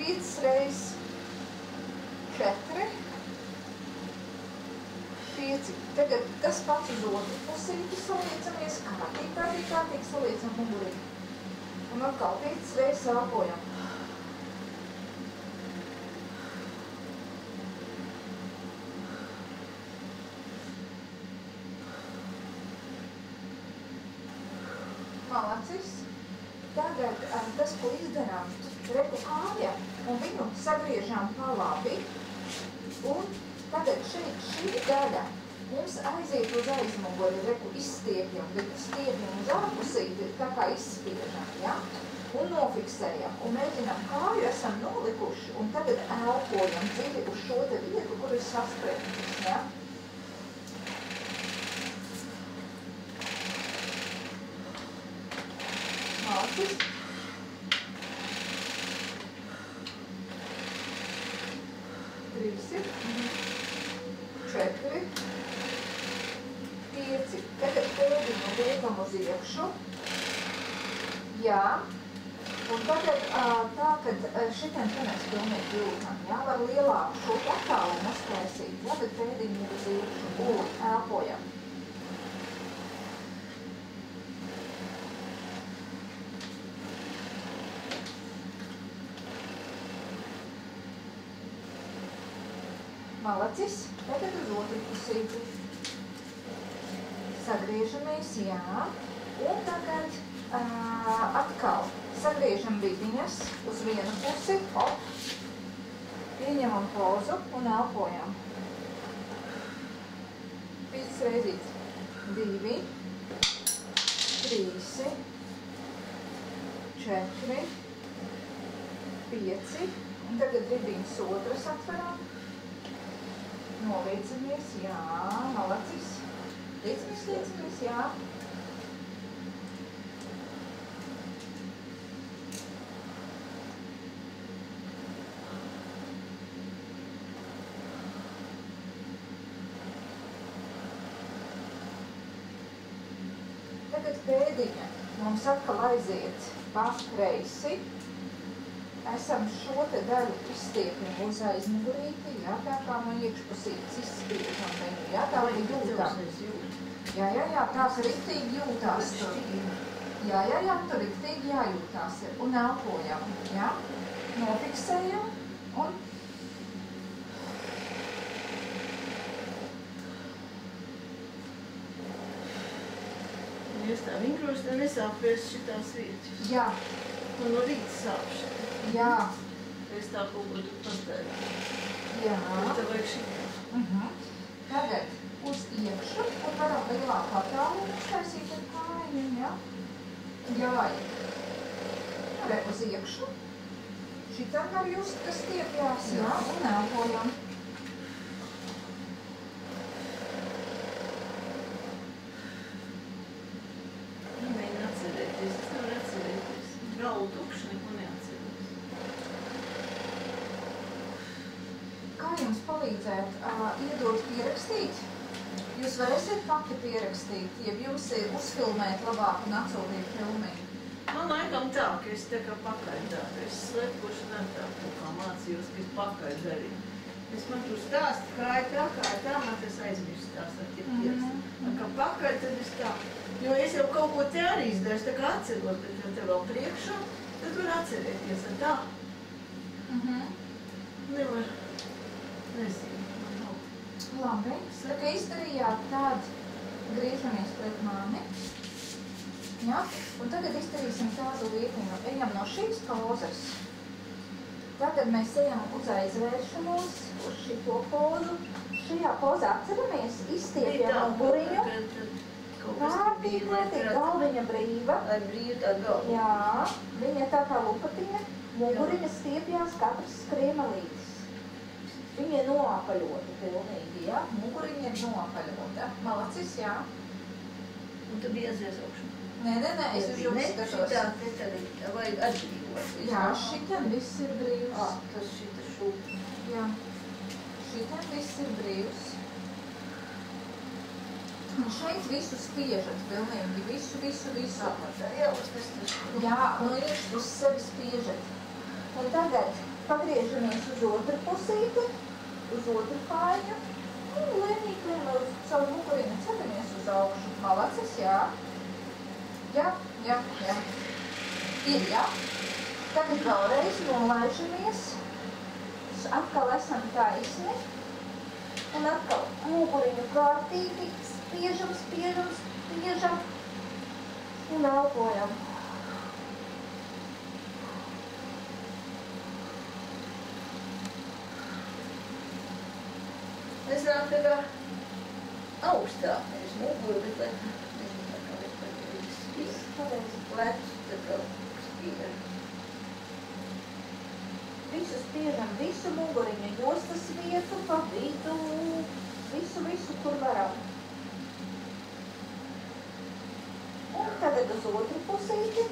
5 reizes 4, 5. Tagad tas pats uz otru pusīti saliecamies, kārtīgi saliecam mugurī. Un atkal 5 reizes elpojam. Malacis. Tagad tas, ko izdarām, reku kāja un viņu sagriežām pa labi. Un tagad šeit šī daļa mums aiziet uz aizmuguri, reku izstiepjam, bet stiepjam uz ārpusīti, tā kā izspiežam, ja? Un nofiksējam. Un mēģinām kāju esam nolikuši un tagad elpojam dziļi uz šo te vietu, kur ir sasprētis, ja? Malacis. Trīsi. 4. 5. Tagad pēdiņu liekam uz iekšu. Jā. Un tagad tā, kad šitiem te mēs pilnīgi jūtam, jā, var lielāku šo attālumu uztaisīt, jā, bet pēdiņu uz iekšu un elpojam. Malacis, tagad uz otru pusīti. Sagriežamies, jā. Un tagad atkal sagriežam vidiņas uz vienu pusi, hop. Pieņemam pozu un elpojam. 5 reizes. 2, 3, 4, 5. Un tagad vidiņas otras atveram. Noliecamies, jā, malacis. Liecamies, jā. Tagad pēdiņa mums atkal aiziet pa kreisi. Esam šo te daļu izstiepjam uz aizmugurīti, jā, tā kā no iekšpusītes izspiežam viņu, jā, tā arī jūtam. Jā, tā ka riktīgi jūtās tur. Jā, tur riktīgi jājūtās ir. Un elpojam, jā. Nofiksējam un... Jūs tā vingroši nesāpies šitās vietas. Jā. Un no rīta sāp šitā. Jā. Es tā kaut ko tu pastēju. Jā. Tā vajag šitā. Tagad uz iekšu, un varam lielāku attālumu uztaisīt ar kājiņu, jā. Jā. Re uz iekšu. Šitam var just, kas stiepjās, jā, un elpojam. Mēģina atcerēties, es nevaru atcerēties. Galvu tukšu, neko neatcerēties. Kā jums palīdzēt iedot pierakstīt? Jūs varēsiet pati pierakstīt, ja jums ir uzfilmēt labāk un atsūtīt filmīgi? Man laikam tā, ka es tā kā pakaļ daru. Es slepkošu tā kā mācījos, ka es pakaļ darīju. Es man tur stāstu, kā ir tā, man tas aizmirst stāstāt, ja pierakstīt. Kā pakaļ, tad es tā. Jo es jau kaut ko te arī izdaršu, tā kā atceros, bet ja te vēl priekšā, tad var atcerēties ar tā. Nevar, nezinu, man nav. Labi, tā kā izdarījāt tādu, griežamies pret mani. Ja? Un tagad izdarīsim tādu lietiņu. Ejam no šīs pozas. Tagad mēs ejam uz aizvēršanos, uz šito pozu. Šajā pozā atceramies, izstiepjam muguriņu. Kārtīgi, galviņa brīva. Ar brīvu tā galva. Jā, viņa tā kā lupatiņa. Muguriņa stiepjās katrs skriemelītis. Viņa ir noapaļota pilnīgi, ja? Muguriņa ir noapaļota. Malacis, jā. Un tu biezies augšu. Nē, es uz jums skatos. Šitā vajag atbrīvot. Jā, šitam viss ir brīvs. Tas šita šūp. Jā, šitam viss ir brīvs. Un šeit visu spiežat pilnīgi, visu. Jā, Jā, no iekšpus sevi spiežat. Un tagad pagriežamies uz otru pusīti, uz otru kāju, un lēnītēm uz savu muguriņu ceļamies uz augšu. Malacis, jā. Jā. Ir, jā. Tagad vēlreiz nolaižamies. Atkal esam taisni. Un atkal muguriņu kārtīgi spiežam. Un elpojam. Es nāk tā kā augstāk, nevis muguru, bet lai nezinu tā kā viss plecs, tā kā spiež. Visu spiežam, visu muguriņu, jostas vietu, pa vidu, visu, kur varam. Un tagad uz otru pusīti,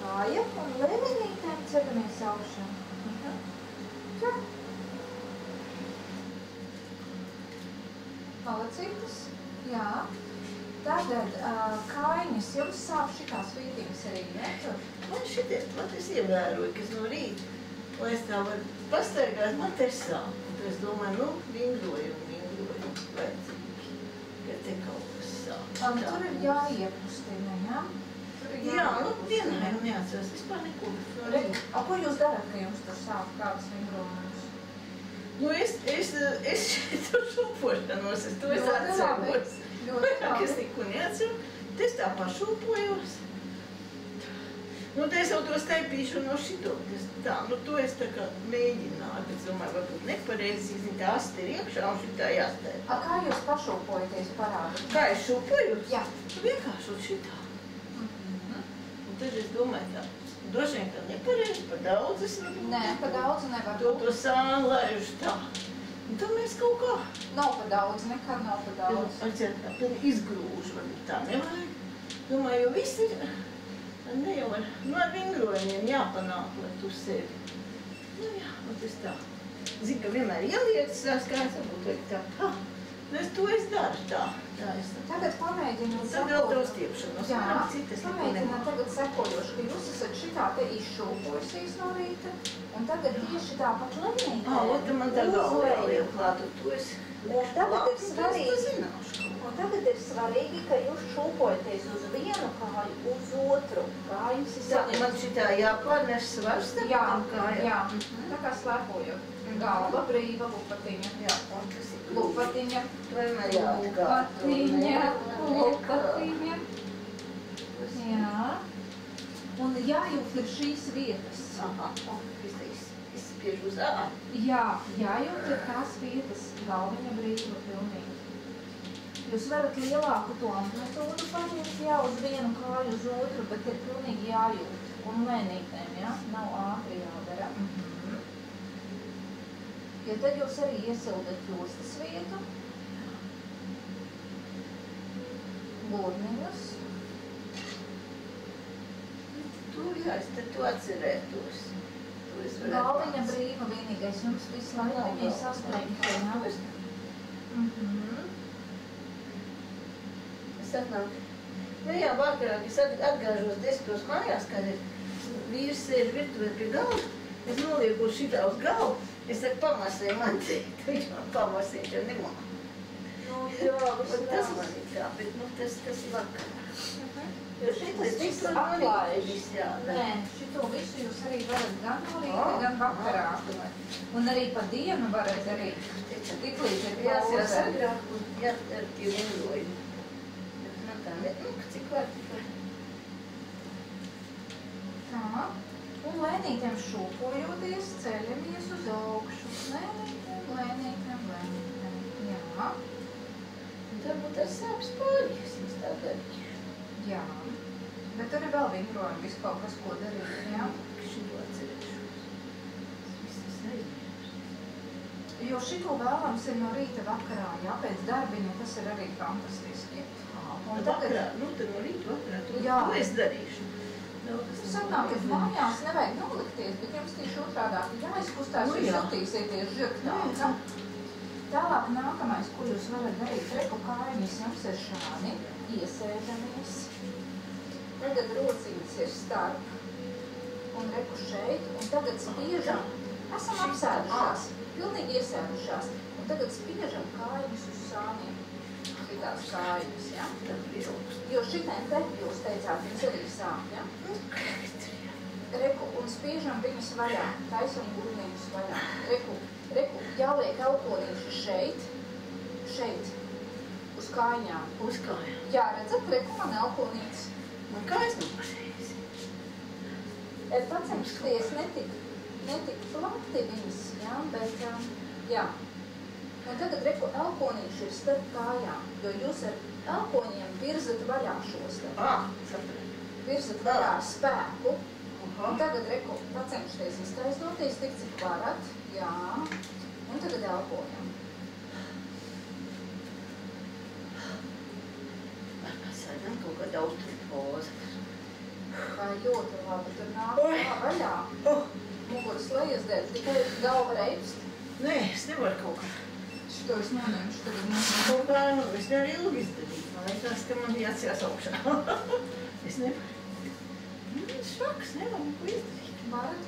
kāja un lēnītēm ceļamies augšā. Jā. Malacītis, jā. Tagad kājiņas jums sāp šitās vītības arī, ne? Man šitie, es ievēroju, ka es no rīta, lai es tā varu pastaigāt, man te sāp. Un es domāju, vingroju, vajadzīgi, ka te kaut kas sāp. Tur ir jāiekustina, jā? Jā, vienā jau neatceros, vispār neko. Ko jūs darat, ka jums tur sāp kādas vingrojumus? Es tur šūpošanos, to es atceros. Es neko neatceru, es tā pašūpojos. Es jau to steipīšu no šito, to es tā kā mēģināju, bet domāju, varbūt nepareizi izņīt, tā asti ir iekšā un šitā jāsteipā. Kā jūs pašūpojaties parādāt? Kā es šūpojos? Jā. Vienkārši un šitā. Un tad es domāju tā, droši vien, ka nepareizi, pa daudz es varbūt. Nē, pa daudz nevar. To sānu laižu tā. Un tad mēs kaut kā. Nav pa daudz, nekad nav pa daudz. Tad izgrūžu, varbūt tā nevajag. Domāju, jo viss ir, ne jau ar vingrojumiem jāpanāk, lai tu sevi. Jā, es tā. Zinu, ka vienmēr ielietas tās kājas, varbūt vajag tā. To es daru tā. Tagad pamēģināt sekot. Tad vēl tev stiepšanos. Jā, pamēģināt tagad sekojoši, ka jūs esat šitā te izšūpojusies no rīta, un tagad tieši tāpat lēnītē. Tad man tā galva vēl ieklāt, un to es Un tagad ir svarīgi, ka jūs šūpojaties uz vienu kāju, uz otru. Kājas man šitā jāpārneš svars tam kājām? Jā, tā kā slēpojot. Galva brīva, lupatiņa. Jā, un tas ir lupatiņa. Lupatiņa. Jā. Un jājūt ir šīs vietas. Izspiež uz ā. Jā, jājūt ir tās vietas. Galviņa brīva pilnīgi. Jūs varat lielāku to amplitūdu paņemt, jā, uz vienu kāju, uz otru, bet ir pilnīgi jājūt. Un lēnītēm, jā, nav ātri jādara. Jo tad jūs arī iesildat jostas vietu. Gurniņus. Es to atcerētos. Galviņa brīva vienīgais. Jums visu laiku viņai sastrēņķi, jā? Es atnāku. Jā, vakarā, es atgāžos 10 mājās, kad vīrs sēž virtuvē pie galva. Es nolieku šitā uz galvu. Es saku, pamasēju man teikt. Viņš man pamasēja, jo nemāk. Tas man ir tā, bet tas ir vakarā. Jo šitas viss atklājuši. Nē, šito visu jūs arī varat gan no rīta, gan vakarā. Un arī pa dienu varat darīt. Tiklīdz ir pauze. Jāsagrāk un jādara tie vingrojumi. Man tā cik var tikai. Tā. Un lēnītēm šūpojoties, ceļamies uz augšu. Lēnītēm. Jā. Un varbūt tas sāpes pāriesies tā darīšu. Jā. Bet tur ir vēl vingrojumi, viss kaut kas, ko darīt, jā? Šito atcerēšos. Viss tas aizmirst. Jo šito vēlams ir no rīta vakarā, jā, pēc darbiņa tas ir arī fantastiski. Un vakarā, tad no rīta vakarā, to es darīšu. Sanāk, ka mājās nevajag nolikties, bet jums tieši otrādāk jāizkustās, jūs jutīsieties žirktāk. Tālāk nākamais, ko jūs varat darīt, reku kājiņas jums ir šādi, iesēžamies. Tagad rociņas ir starp un reku šeit, un tagad spiežam Esam apsēdušās, pilnīgi iesēdušās. Un tagad spiežam kājiņus uz sāniem. Šitās kājiņas, ja? Jo šitiem te jūs teicāt, jums arī sāp, ja? Reku, un spiežam viņus vaļā, taisam gurniņus vaļā. Reku, jāliek elponīši šeit, uz kājiņām. Uz kājām. Jā, redzat, reku, man elponīts. Man kājas nav pašreiz. Pacenšties netik plakti viņas, jā, bet, jā. Un tagad, reku, elponīši ir starp kājām, jo jūs ar elpoņiem virzat vaļā šos te. Sapratu. Virzat vaļā ar spēku. Un tagad, reku, pacenšties iztaisnoties tik, cik varat, jā, un tagad elpojam. Mēs sēdam kaut kāda autoripoza. Tā ļoti labi, tur nāk vaļā. Muguras lejas dēļ, tikai galva reipst. Nē, es nevaru kaut kā. Šito es noņemšu tagad. Kaut kā, es nevaru ilgi izdarīt. Man liekas, ka man jāatsījās augšā. Es nevaru. Švaks, nevaru ko izdarīt. Varat.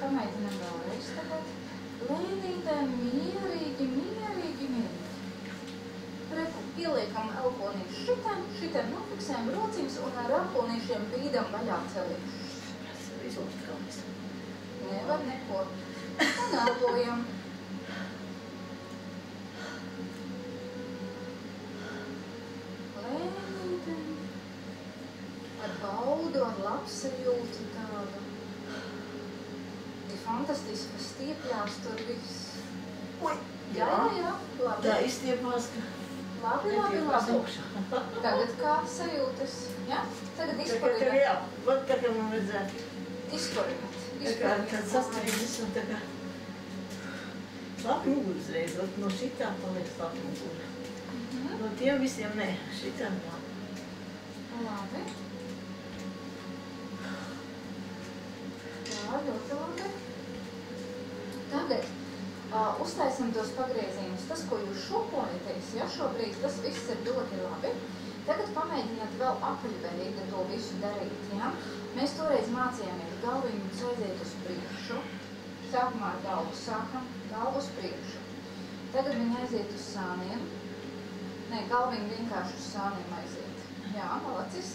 Pamēģinam vēlreiz tagad. Lēnītēm mierīgi. Reku, pieliekam elponīšu šitiem nofiksējam rociņas un ar elponīšiem bīdam vaļā celīšus. Es varu izlūkt kādas. Nevar neko. Un elpojam. Lēnītēm. Ar baudu, ar labsajūtu tādu. Ir fantastiski, ka stiepjās tur viss. Oi! Jā, labi. Tā izstiepās, ka Labi. augšā. Tagad kā sajūtas, ja? Tagad izparinat. Jā, vat tā kā man vajadzētu. Izparinat. Tā kā tāds sastrīdis un tā kā labi mugura uzreiz, vat no šitā paliek labi mugura. No tiem visiem nē, šitā labi. Labi. Jā, ļoti labi. Tagad uztaisim tos pagriezienus. Tas, ko jūs šopojaties, ja šobrīd, tas viss ir ļoti labi. Tagad pamēģiniet vēl apaļveida to visu darīt, ja? Mēs toreiz mācījāmies galviņu aiziet uz priekšu. Sākumā ar galvu sākam, galvu uz priekšu. Tagad viņi aiziet uz sāniem. Nē, galviņu vienkārši uz sāniem aiziet. Jā, malacis.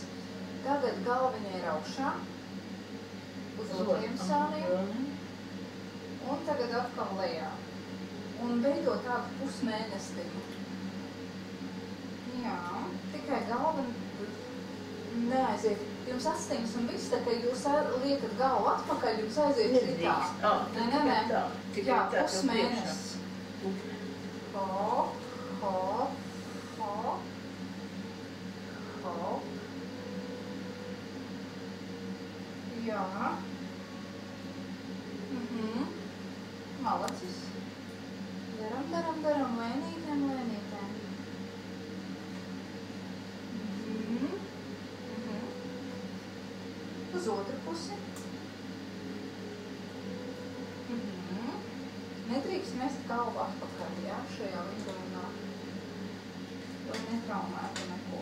Tagad galviņa ir augšā. Uz otriem sāniem. Un tagad atkal lejā. Un veido tādu pusmēnestiņu. Jā, tikai galva neaiziet. Jums astiņas un viss, tā kā jūs liekat galvu atpakaļ, jums aiziet šitā. Nē. Jā, pusmēnesis. Hop. Jā. Malacis. Daram, lēnītēm. Uz otru pusi. Nedrīkst mest galvu atpakaļ, jā, šajā lidojumā. Lai netraumētu neko.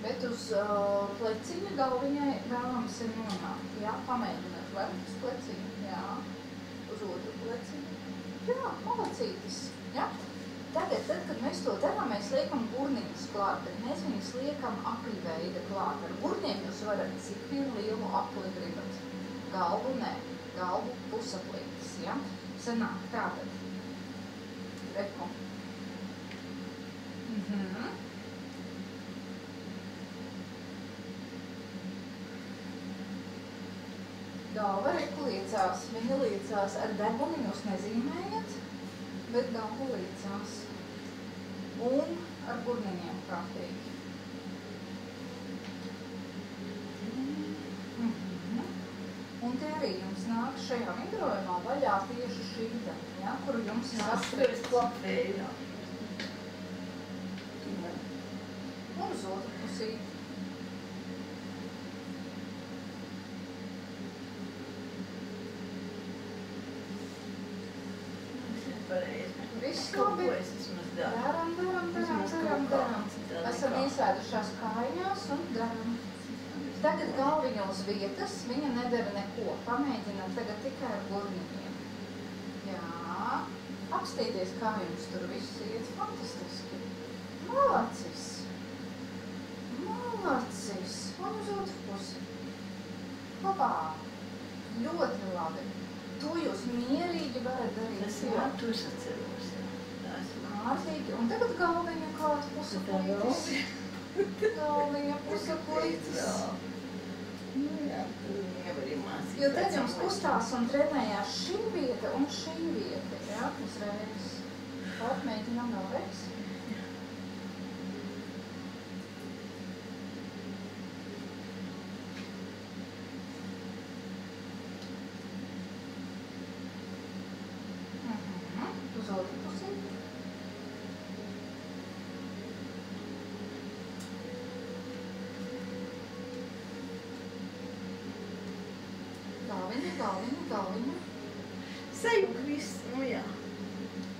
Bet uz pleciņa galviņai vēlams ir nonākt. Jā, pamēģināt varat uz pleciņu. Jā, uz otru pleciņu. Jā, malacītis. Jā. Tagad, kad mēs to darām, mēs liekam gurniņus klāt, bet mēs viņus liekam apļveida klāt. Ar gurniem jūs varat cik vienu lielu apli gribat. Galvu nē, galvu pusaplītis, ja? Sanāk tātad. Reku. Galva reku liecās, viņa liecās ar deguni, jūs nezīmējat, bet galva liecās. Un ar gurniņiem kārtīgi. Un tie arī jums nāk šajā vingrojumā vaļā tieši šīta, ja, kuru jums sastrēst. klapēju. Un uz otru pusīt. Viss labi. Daram. Esam iesēdušās kājiņās un daram. Tagad galviņa uz vietas, viņa nedara neko. Pamēģināt tagad tikai ar burniņiem. Jā. Apstīties, kā jums tur viss iet. Fantastiski. Malacis. Malacis. Un uz otru pusi. Labā. Ļoti labi. To jūs mierīgi varat darīt. Es matus atceros, jā. Tā esmu. Ārtīgi. Un tagad galviņa kāds pusaplītis. Galviņa pusaplītis. Jā, tur nevar mācīt. Jo tad jums kustās un trenējās šī vieta un šī vieta, jā, uzreiz. Mēģinām vēlreiz. Uz otru pusi. Galviņa. Sajūg viss, nu jā.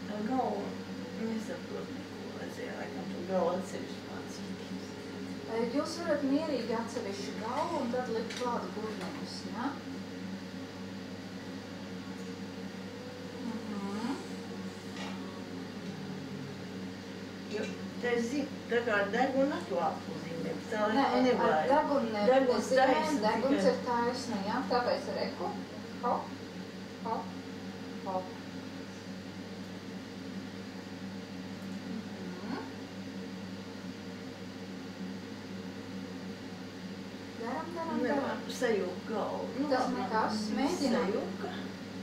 Tā galva nesaprot neko, vajadzēja laikam to galvu atsevišķi mācīties. Jūs varat mierīgi atsevišķi galvu un tad likt klāt burneņus, jā? Jo, tā es zinu, tā kā deguna atklāpu zīmēm, tā Nē, ar degunu nezīmēm, deguns ir taisni, jā? Tāpēc reku. Hop, hop, hop. Daram. Nevar sajūgt galvu. Tas nekas, mēģinām. Sajūga.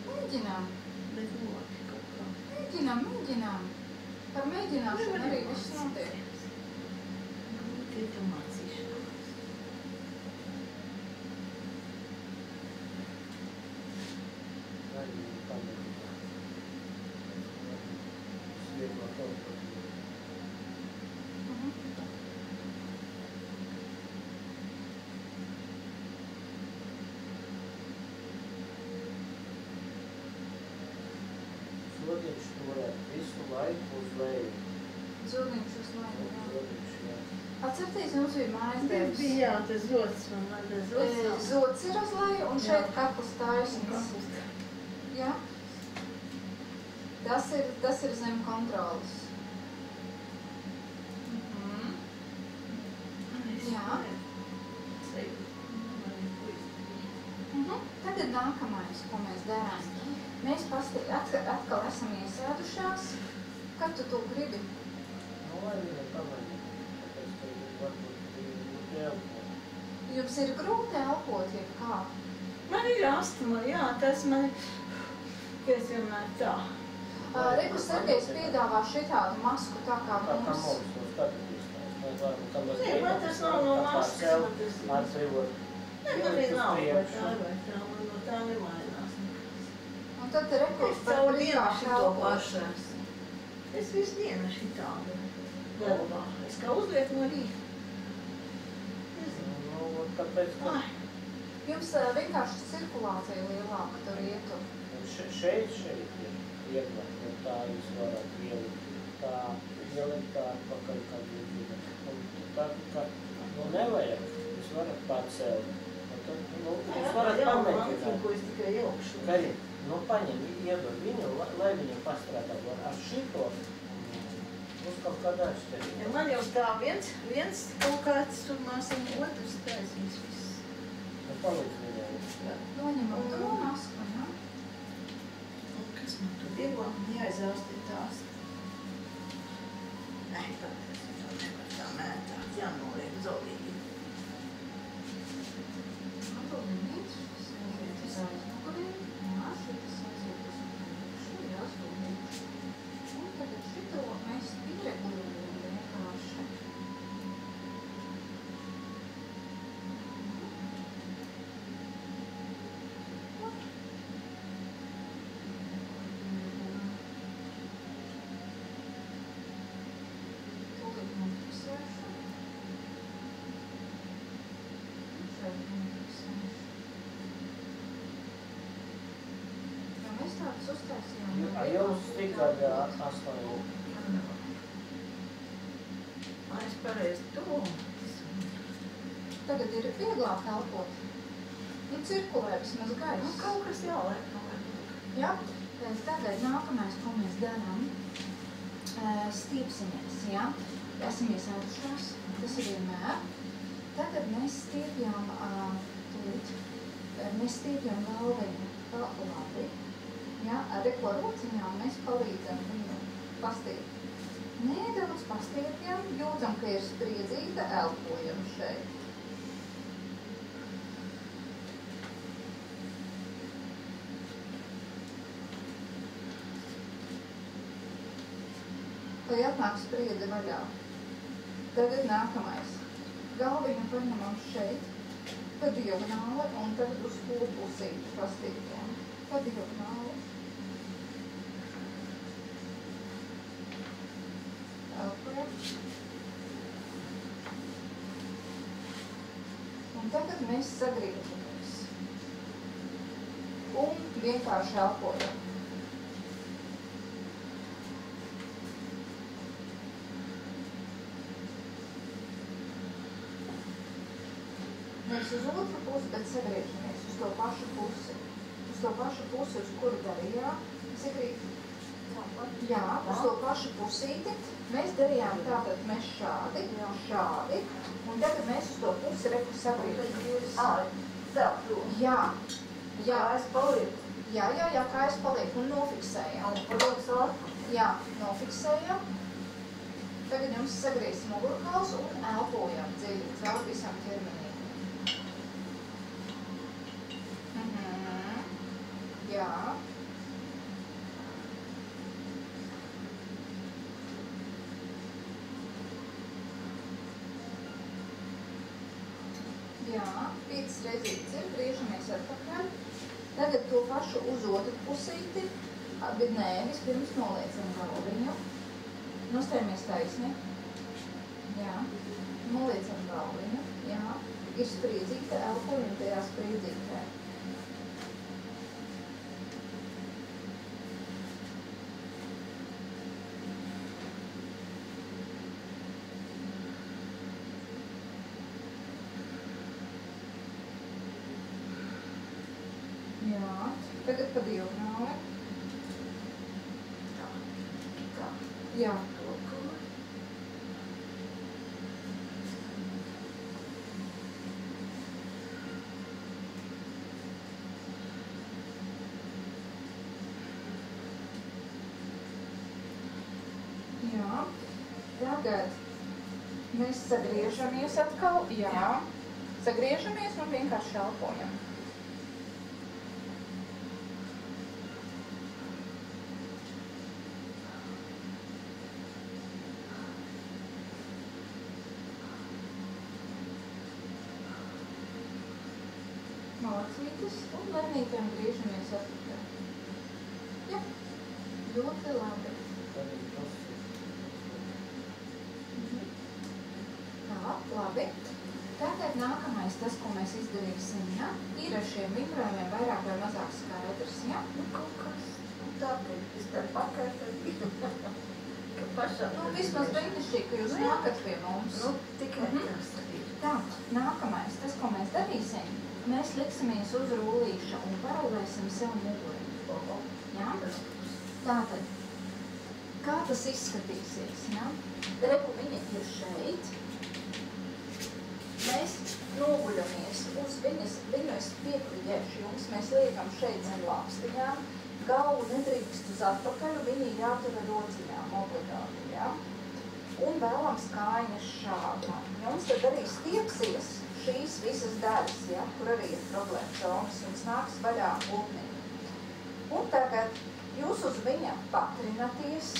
Mēģinām. Bet ļoti kaut kā. Mēģinām. Par mēģināšanu arī viss notiek. Grūtīta mācīšanās. Zodiņš turēt visu laiku uz leju. Zodiņš uz leju, jā. Zodiņš, jā. Atcerieties, jums bija mājas debes. Jā, tas zods man vada zods. Zods ir uz leju un šeit kakls taisnis. Jā. Tas ir zem kontrolas. Jā. Tagad nākamais, ko mēs darām. Mēs atkal esam iesēdušās. Kad tu to gribi? Nu, lai viņa pamaņa. Tāpēc, ka varbūt grūti elpot. Jums ir grūti elpot, jeb kā? Man ir astma, jā, tas man ir, ka es vienmēr tā. Reku Sergejs piedāvā šitādu masku tā kā Tā kā mums. mums to skatīt. Nē, man tas nav no maskas, man tas ir. Atsevot. Nē, man ir nav vai tā, man no tā nemainās. Un tad reku Es caur dienu šito pašu esmu. Es visu dienu šitādu galvā. Es kā uzliek no rīta. Nu, tāpēc, ka Jums vienkārši cirkulācija lielāka tur ietu. šeit ir viegla, un tā jūs varat ielikt. Tā ielikt tā atpakaļ, kad jūs gribat. Un tā, ka nevajag, jūs varat pacelt. Jūs varat pamēģināt. Ko es tikai jaukšu. Karin, paņem, iedod viņu, lai viņa pastrādā. Ar šito būs kaut kādā atšķirība. Ja man jau tā viens kaut kāds tur māsim, otrs taisīs viss. Palīdz viņai. Noņemam to masku, jā? Un kas man tur vieglāk, man jāizārstīt tās. Nē, tāpēc tā nevar tā mētāt, jānoliek zolīgi. Atbildīt, šis aiziet uz aizmuguriem, šitas aiziet uz priekšu, jāsūdīt. Un tagad šito mēs pieregulējam vienkārši. Tūlīt nofiksēšu. Šeit nofiksēšu. Jo mēs tādus uztaisījām. Jums tikai 8. Es pareizi to. tagad ir vieglāk elpot. Nu, cirkulē vismaz gaisa. Nu, kaut kas jāliek, kaut kas. Jā, tagad nākamais, ko mēs darām, stiepsimies, jā. Esam iesēdušās, tas ir vienmēr. Tagad mēs stiepjam, galviņu labi. Jā, ar ko rociņām mēs palīdzam viņu pastiept. Nedaudz pastiepjam, jūtam, ka ir spriedzīta, elpojam šeit. Lai atnāk spriedze vaļā. Tagad nākamais. Galviņu paņemam šeit, pa diagonāli, un tagad uz pusīti pastiepjam. Pa diagonāli. Elpojam. Un tagad mēs sagriežamies. Un vienkārši elpojam. Nevis uz otru pusi, bet sagriežamies uz to pašu pusi. Uz to pašu pusi, uz kuru darījām. Jā, uz to pašu pusīti. Mēs darījām tātad mēs šādi, šādi. Un tagad mēs uz to pusi reku sagriežamies. Jā. Kājas paliek. Jā, kājas paliek un nofiksējam. Jā, nofiksējam. Tagad jums sagriez mugurkauls un elpojam dziļi caur visam ķermenim. Jā. Jā, 5 reizītes ir, griežamies atpakaļ. Tagad to pašu uz otru pusīti, bet nē, vispirms noliecam galviņu. Nostājamies taisni. Jā, noliecam galviņu. Jā, ir spriedzīte, elpojam tajā spriedzītē. Jā, tagad pa diagonāli. Jā. Jā, tagad mēs sagriežamies atkal. Jā, sagriežamies un vienkārši elpojam. Malacītis un lemnītēm griežamies atpakaļ. Jā, ļoti labi. Tā, labi. Tagad nākamais tas, ko mēs izdarīsim, ja? Ir ar šiem vingrojumiem vairāk vai mazāk skaidrs, ja? Nu, kaut kas. Tā, es te pakaļ, tad pašām. Nu, vismaz brīnišķīgi, ka jūs nākat pie mums. Nu, tikai tas arī. Tā, nākamais, tas, ko mēs darīsim, mēs liksimies uz rullīša un parulēsim sev muguri. Ja? Tātad, kā tas izskatīsies? Ja? Reku viņa ir šeit. Mēs noguļamies uz viņas piekliģēšu jums. Mēs liekam šeit zem lākstiņām. Galvu nedrīkst uz atpakaļ, viņi jātur ar rociņām obligāti. Ja? Un vēlams kājiņas šādi. Jums tad arī stiepsies šīs visas daļas, ja? Kur arī ir problēma zonas. Jums nāks vaļā gultnīgi. Un tagad jūs uz viņa patrinaties,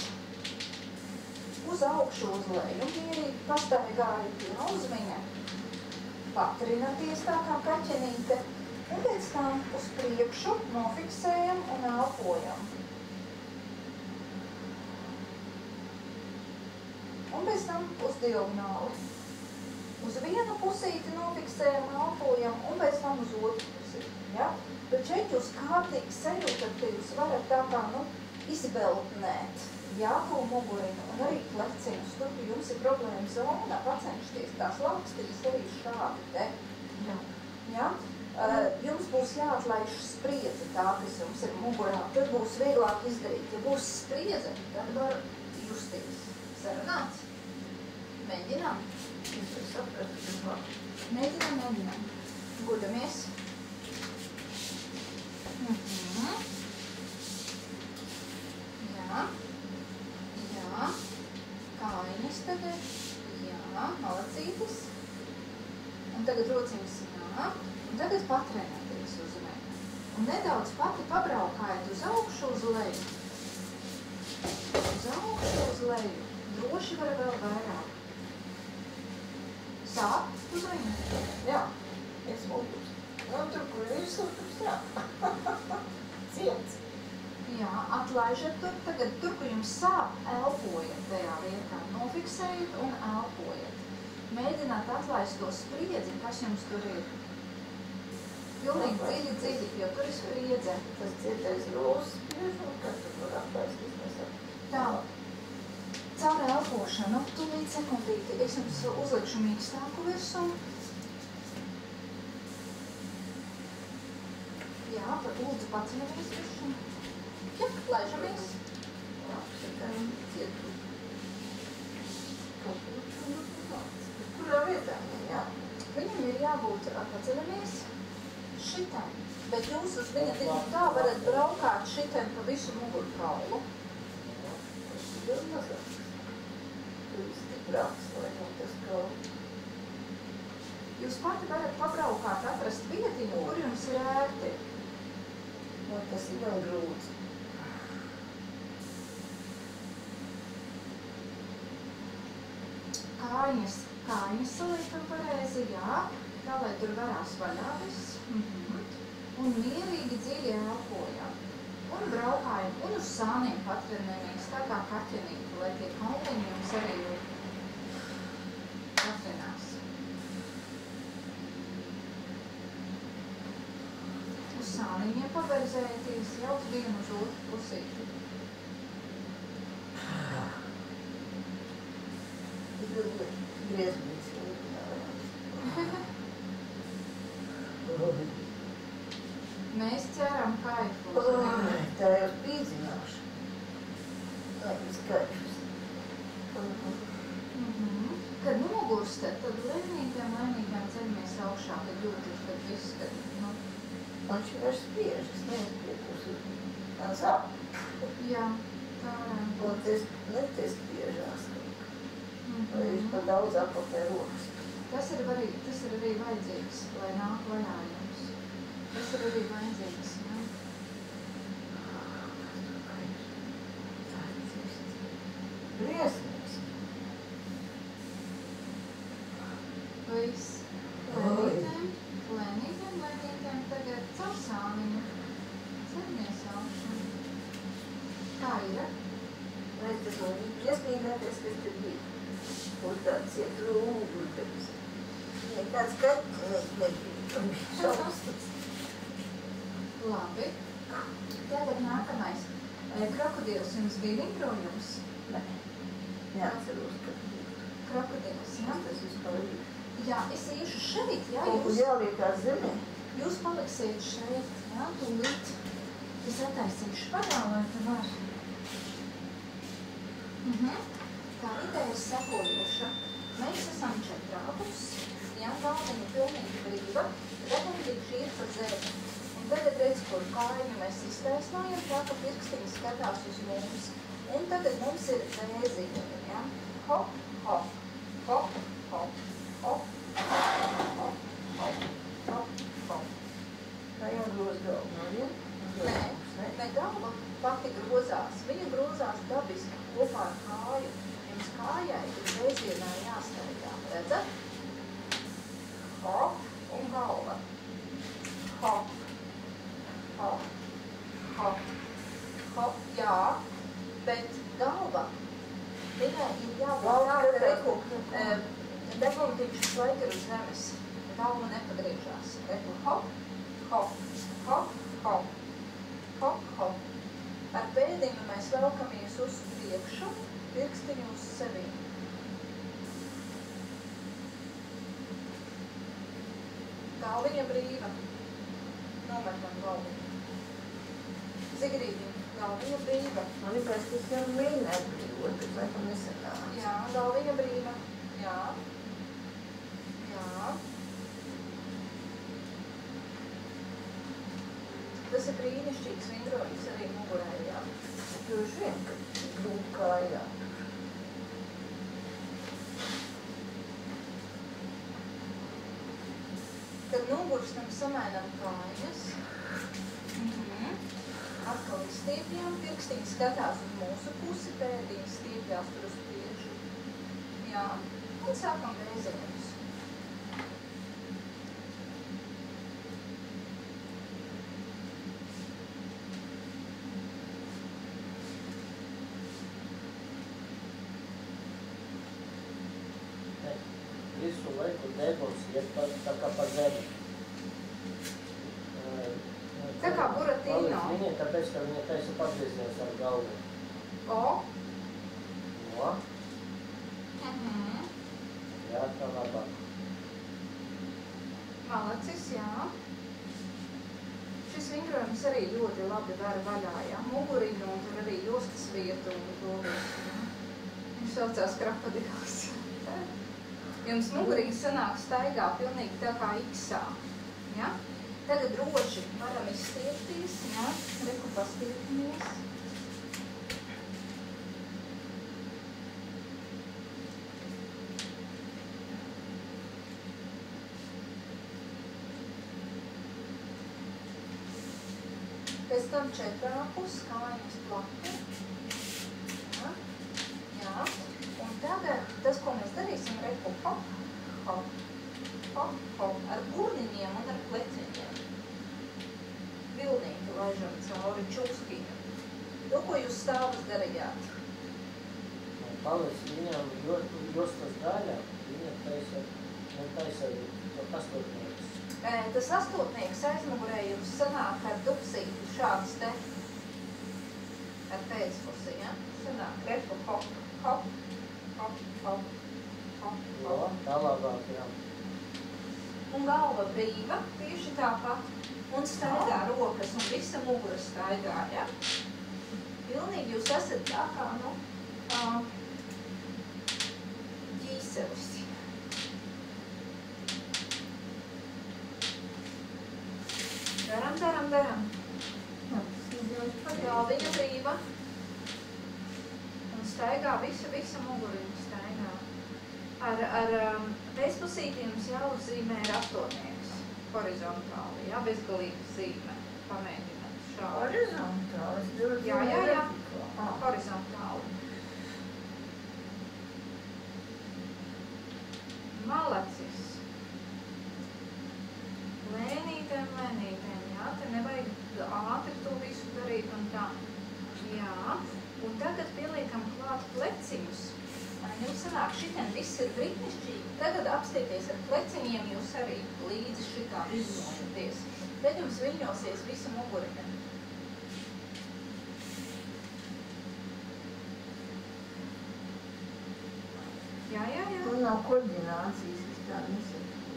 uz augšu, uz leju mierīgi, pastaigāju uz viņa, patrinaties tā kā kaķenīte, un pēc tam uz priekšu nofiksējam un elpojam. Un pēc tam uz diagonāli. Uz vienu pusīti nofiksējam, elpojam, un pēc tam uz otru pusīti. Ja? Bet šeit jūs kārtīgi sajūtat, ka jūs varat tā kā, izbeltnēt, jā, to muguriņu un arī pleciņus. Tur, ja jums ir problēma zonā, pacenšties tās lakstiņas arī šādi te. Jā. Ja? Jums būs jāatlaiž spriedze tā, kas jums ir mugurā. Tad būs vieglāk izdarīt. Ja būs spriedze, tad var justies. Sarunāts? Mēģinām? Es sapratu, kas var. Mēģinām. Gudamies. Jā. Jā. Kājiņas tagad. Jā. Malacītis. Un tagad rociņas jā. Un tagad patrenēties uz leju. Un nedaudz pati pabraukājiet uz augšu, uz leju. Uz augšu, uz leju. Droši var vēl vairāk. Sāp uz leju? Jā. Es mūžus. Nu, tur, kur ir sūtums, jā. Ciets. Jā, atlaižat tur, tagad tur, kur jums sāp, elpojat tajā vietā. Nofiksējat un elpojat. Mēģināt atlaist to spriedzi, kas jums tur ir. Pilnīgi dziļi, jo tur ir spriedze. Tas cietais rūs spiež un kas tur var atlaist vismaz. Tā, caur elpošanu, tūlīt sekundīti, es jums uzlikšu mīkstāku virsmu. Jā, tad lūdzu paceļamies virsmu. Jā, laižamies. Jā, šitam cietu. Kurā vietā? Jā. Viņam ir jābūt paceļamies šitam, bet jūs uz viņa tik tā varat braukāt šitam pa visu mugurkaulu. Tas ir jau mazāks. Tur ir stiprāks, lai no tas kaut. Jūs pati varat pabraukāt, atrast vietiņu, kur jums ir ērti. No, tas ir vēl grūts. Kājiņas saliekam pareizi, jā, tā lai tur varās vaļā viss. Un mierīgi dziļi elpojam. Un braukājam, un uz sāniem patrenēmies, tā kā kaķenīti, lai tie kauliņi jums arī patrenās. Uz sāniņiem paberzēties, jau vienu uz otru pusīti. Griezmīs. Mēs ceram kaifu. Tā jau spīdzināšu. Tā ir skaidrs. Kad nogurstat, tad lēnītēm ceļamies augšā, kad jūtat, kad viss, kad, Man šī var spiež, es neizpiepusi. Tā sāp. Jā, tā Un tas netiespiežās. Vai viņš pa daudz apakē rokas. Tas ir arī vajadzīgs, lai nāk vaļā jums. Tas ir arī vajadzīgs, jā. Briesmīgs. Viss. Lēnītēm tagad caur sāniņu. Ceļamies augšā. Kā ir? Vai tas man ir briesmīgākais, kas tur bija? Kur tāds iet rūguļs. Ja kāds kaķis nebija. Šausmas. Labi. Tagad nākamais. Krokodils jums bija vingrojums? Nē. Neatceros, ka Krokodils, jā? tas vispār ir. Jā, es iešu šeit, jā? Kaut kur jāliekās zemē. Jūs paliksiet šeit, jā? Tūlīt. Es attaisīšu vaļā, lai te var. Tā ideja ir sekojoša. Mēs esam četrāpus, jā, galviņa pilnīgi brīva, redundīši ir pa zemi. Un tagad redz, kur kājiņu mēs iztaisnojam, tā ka pirkstiņi skatās uz mums. Un tagad mums ir vēziņi, jā. Hop, hop, hop, hop, hop, hop, hop, hop, hop. Tā jāgroz galvu, no vien? Nē, galva pati grozās. Viņa grozās dabiski kopā ar kāju. Jums kājai ir vēzienā jāstaigā. Redzat? Hop un galva. Hop, hop, hop, hop, jā, bet galva. Viņai ir jābūt reku. Deguntīšas laika ir uz zemes. Galva nepagriežās. Reku hop, hop, hop, hop. Hop, hop. Ar pēdiņu mēs velkamies uz priekšu, pirkstiņu uz sevi. Galviņa brīva. Nometam galviņu. Zigrīdiņa, galviņa brīva. Man liekas, tas jau mēģināja brīvot, bet laikam nesanāca. Jā, galviņa brīva. Jā. Jā. Tas ir brīnišķīgs vingrojums arī mugurē, jā. Droši vien, ka grūti kājā. Tad nogurstam samainam kājas. Atkal izstiepjām, pirkstiņi skatās uz mūsu pusi, pēdiņi stiepjās tur uz priekšu. Jā, un sākam vēzienus. Visu laiku deguns iet tā kā pa zemi. Tā kā Buratino. Viņai tāpēc, ka viņa taisa pagrieziens ar galvu. O. No. Jā, tā labāk. Malacis, jā. Šis vingrojums arī ļoti labi var vaļā, jā. Muguriņu un tur arī jostas vietu un to visu. Viņš saucās krakodils. Jums mugurīgi sanāk staigā pilnīgi tā kā iksā. Ja? Tagad droši varam izstiepties, ja? Reku pastiepties. Pēc tam četrāpus, kājas plati. Ja? Jā. Un tagad tas, ko mēs darīsim, reku hop, hop, hop, hop, ar burniņiem un ar pleciņiem. Vilnīgi laižam cauri čukskiņu. To, ko jūs stāvus darījāt. Palic viņam jostas daļa, viņa taisa to astotnieks. Tas astotnieks aizmugurē jums sanāk ar dupsīti šāds te, ar pēcpusi, ja? Sanāk reku hop, hop, hop, hop, hop, Jo, hop. tā labāk, jā. Un galva brīva, tieši tāpat. Un staigā rokas un visa mugura staigā, ja? Pilnīgi jūs esat tā kā, ģīselis. Daram. Galviņa brīva. Un staigā visa muguriņa staigā. Ar pēcpusītiem jums jāuzzīmē ir astotnieks. Horizontāli, jā, bezgalīga zīme. Pamēģināt šādi. Horizontāli? Jā. Horizontāli. Malacis. Lēnītēm, jā, te nevajag ātri to visu darīt un tā. Jā, un tagad pieliekam klāt pleciņus. Jums sanāk, šitien viss ir brīnišķīgi. Tagad apstieties ar pleciņiem, jūs arī līdzi šitā viļņojaties. Tad jums viļņosies visa muguriņa. Jā. Un nav koordinācijas, es tā nesaprotu.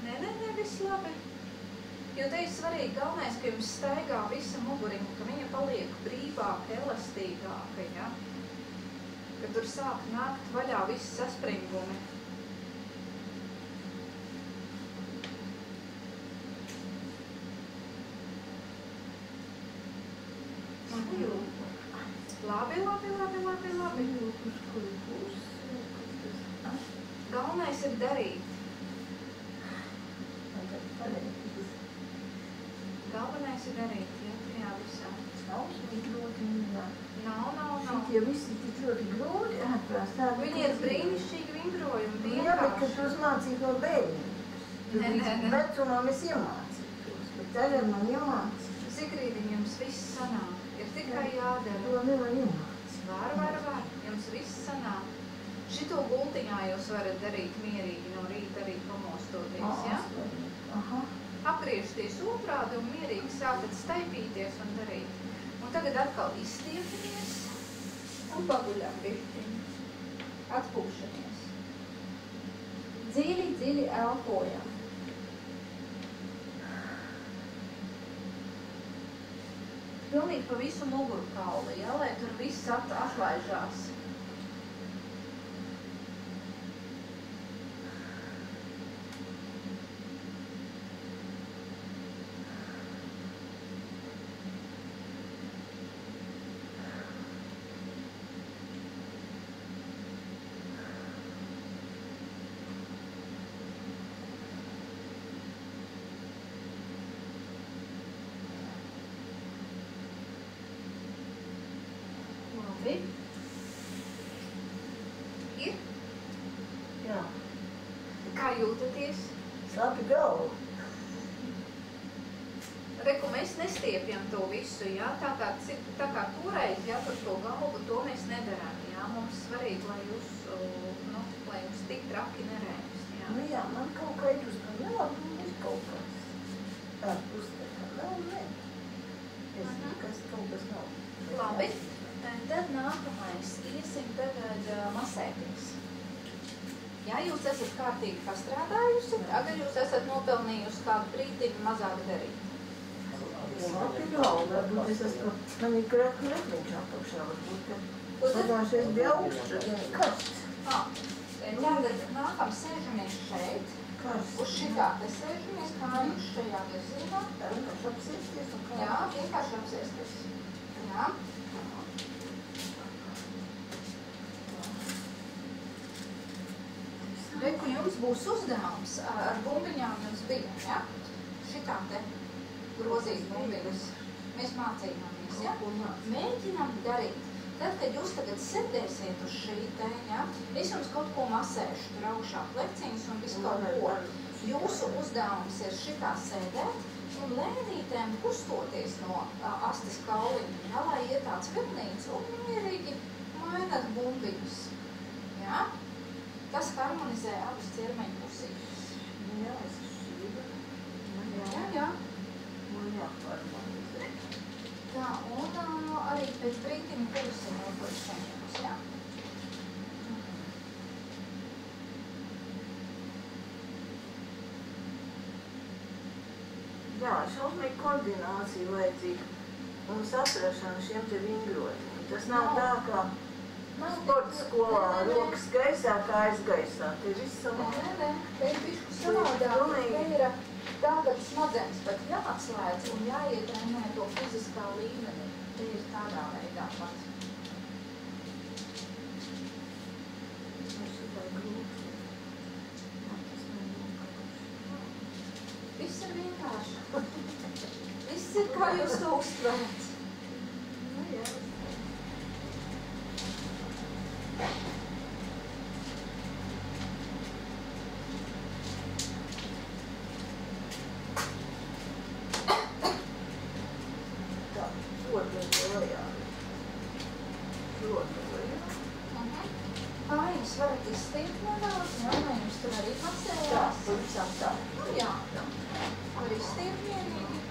Nē, viss labi. Jo te ir svarīgi galvenais, ka jums staigā visa muguriņa, ka viņa paliek brīvāka, elastīgāka, ja? Ka tur sāk nākt vaļā visi saspringumi. Labi. Galvenais ir darīt. Galvenais ir darīt, jā, visā. Nav tik ļoti minēt. Nav. Šitie visi tik ļoti grūti atprāst. Viņi ir brīnišķīgi vingrojumi, Jā, bet, kad vienkārši. tu uzmācīji no bērnības. Nē. Vecumā mēs iemācītos, bet tagad man iemācīt. Zigrīdiņ, jums viss sanāk. Ir tikai jādara. To nevar iemācīt. Var. Jums viss sanāk. Šito gultiņā jūs varat darīt mierīgi no rīta arī pamostoties, ja? Aha. Apgriežties otrādi un mierīgi sākat staipīties un darīt. Un tagad atkal izstiepamies un paguļam bišķiņu. Atpūšamies. Dziļi elpojam. pilnīgi pa visu mugurkauli, ja, lai tur viss atlaižās. Ir? Jā. Kā jūtaties? Sāpi galvu. Reku, mēs nestiepjam to visu, jā, tā kā toreiz, jā, par to galvu, to mēs nedarām, jā, mums svarīgi, lai jūs, lai jums tik traki nerēmas, jā. Nu jā, man kaut kā ir uzmanīgi, jā, man ir kaut kas. Tā, uztekā, ne. Es kas kaut kas nav. Labi, tad nākamais, iesim tagad masēties. Ja jūs esat kārtīgi pastrādājusi, tagad jūs esat nopelnījusi kādu brīdiņu mazāk darīt. Labi, varbūt es esmu, man ir grēku rekliņš apakšā, varbūt, ka pagājušies bija augsts, karsts. Tagad nākam sēžamies šeit, uz šitā te sēžamies, kājuši šajā virzienā. Tā vienkārši apsēsties un kā? Jā, vienkārši apsēsties. Jā. Reku, jums būs uzdevums ar bumbiņām jums bija, ja? Šitā te grozīt bumbiņas. Mēs mācījāmies, ja? Mēģinām darīt. Tad, kad jūs tagad sēdēsiet uz šī te, ja? Es jums kaut ko masēšu, tur augšā pleciņas un visu kaut ko. Jūsu uzdevums ir šitā sēdēt un lēnītēm kustoties no astes kauliņa, ja? Lai iet tāds vilnīts un mierīgi mainat bumbiņas. Ja? Tas harmonizē abas ķermeņa pusītes. Jā, es šķība. Jā. Man jāharmonizē. Tā, un arī pēc brītiņa pulsiņa uzliekšanas, jā. Jā, šausmīgi koordinācija vajadzīga un saprašana šiem te vingrojumiem. Tas nav tā, kā sporta skolā rokas gaisā, kājas gaisā. Te viss savādāk. Nē, te ir bišku savādāk. Te ir tātad smadzenes pat jāatslēdz un jāietrenē to fiziskā līmenī. Te ir tādā veidā pat. Viss ir vienkārši. Viss ir, kā jūs to uztverat. Nu, jā. Tā, šodien lejā. Kājas varat izstīt nedaudz, jā, vai jums tur arī pacēlās? Tā, pavisam tā. Nu jā, var izstīt vienīgi.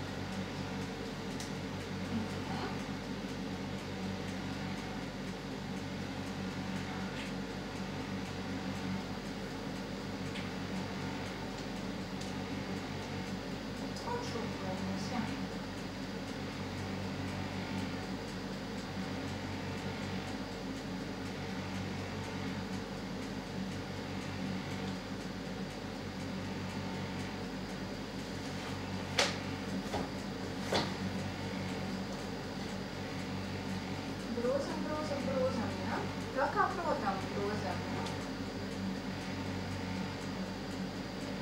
Un šūpējamies, jā. Brūzam, jā. Tā kā protām brūzam, jā.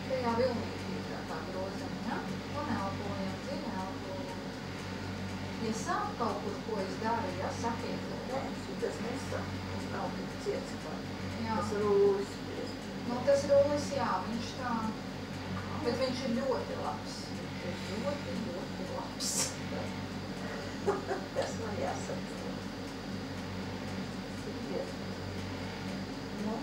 Tajā vilnītībā tā brūzam, jā. Un elpojam, dziļi elpojam. Ja sāp kaut kur, ko es daru, jā, sakiet to. Nē, šitas nesāk. Tas nav tik ciets kā. Jā. Tas rūlis. Nu, tas rullis, jā, viņš tā, bet viņš ir ļoti labs. Viņš ir ļoti labs. Tas man jāsaka. Nu,